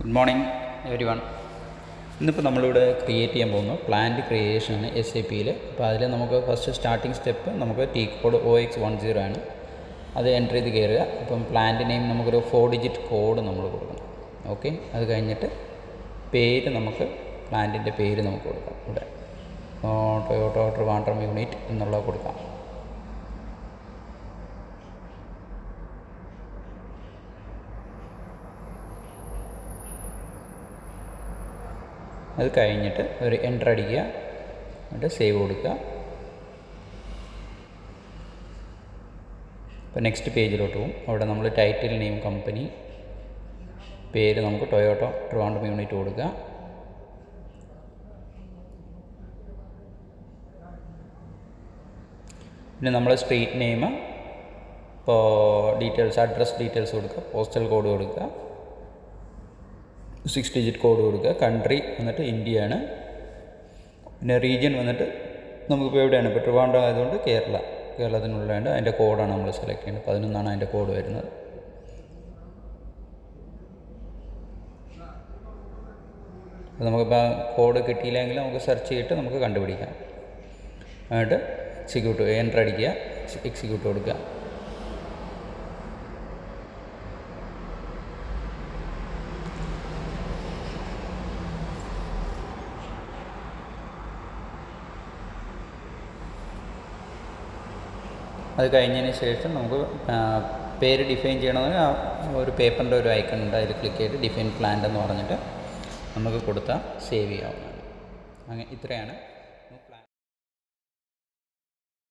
Good morning every one. ഇന്നിപ്പോൾ നമ്മളിവിടെ create ചെയ്യാൻ പോകുന്നു പ്ലാന്റ് ക്രിയേഷനാണ് SAPയിൽ. അപ്പോൾ അതിൽ നമുക്ക് ഫസ്റ്റ് സ്റ്റാർട്ടിങ് സ്റ്റെപ്പ് നമുക്ക് T കോഡ് OX10 ആണ്. അത് എൻ്റർ ചെയ്ത് കയറുക. അപ്പം പ്ലാന്റ് നെയിം നമുക്കൊരു 4 ഡിജിറ്റ് കോഡ് നമ്മൾ കൊടുക്കണം. ഓക്കെ, അത് കഴിഞ്ഞിട്ട് പേര് നമുക്ക് പ്ലാന്റിൻ്റെ പേര് നമുക്ക് കൊടുക്കാം. ഇവിടെ ടൊയോട്ടോ ട്രിവാൻഡ്രം യൂണിറ്റ് എന്നുള്ളത് കൊടുക്കാം. അത് കഴിഞ്ഞിട്ട് ഒരു എൻ്റർ അടിക്കുക, എന്നിട്ട് സേവ് കൊടുക്കുക. ഇപ്പോൾ നെക്സ്റ്റ് പേജിലോട്ട് പോകും. അവിടെ നമ്മൾ ടൈറ്റിൽ നെയിം കമ്പനി പേര് നമുക്ക് ടൊയോട്ടോ ട്രിവാൻഡ്രം യൂണിറ്റ് കൊടുക്കുക. പിന്നെ നമ്മൾ സ്ട്രീറ്റ് നെയിം ഇപ്പോൾ ഡീറ്റെയിൽസ് അഡ്രസ് ഡീറ്റെയിൽസ് കൊടുക്കുക. പോസ്റ്റൽ കോഡ് കൊടുക്കുക, 6 ഡിജിറ്റ് കോഡ് കൊടുക്കുക. കൺട്രി വന്നിട്ട് ഇന്ത്യയാണ്. പിന്നെ റീജിയൻ വന്നിട്ട് നമുക്കിപ്പോൾ എവിടെയാണ്, ഇപ്പോൾ ട്രിവാൻഡ്രം ആയതുകൊണ്ട് കേരളത്തിനുള്ളതുകൊണ്ട് അതിൻ്റെ കോഡാണ് നമ്മൾ സെലക്ട് ചെയ്യുന്നത്. 11 അതിൻ്റെ കോഡ് വരുന്നത്. അപ്പോൾ നമുക്കിപ്പോൾ കോഡ് കിട്ടിയില്ലെങ്കിൽ നമുക്ക് സെർച്ച് ചെയ്തിട്ട് നമുക്ക് കണ്ടുപിടിക്കാം. എന്നിട്ട് എക്സിക്യൂട്ട് എൻ്റർ അടിക്കുക, എക്സിക്യൂട്ട് കൊടുക്കുക. അത് കഴിഞ്ഞതിന് ശേഷം നമുക്ക് പേര് ഡിഫൈൻ ചെയ്യണമെങ്കിൽ ഒരു പേപ്പറിൻ്റെ ഒരു ഐക്കൺ ഉണ്ട്, അതിൽ ക്ലിക്ക് ചെയ്ത് ഡിഫൈൻ പ്ലാന്റ് എന്ന് പറഞ്ഞിട്ട് നമുക്ക് കൊടുത്താൽ സേവ് ചെയ്യാവുന്നതാണ്. അങ്ങനെ ഇത്രയാണ്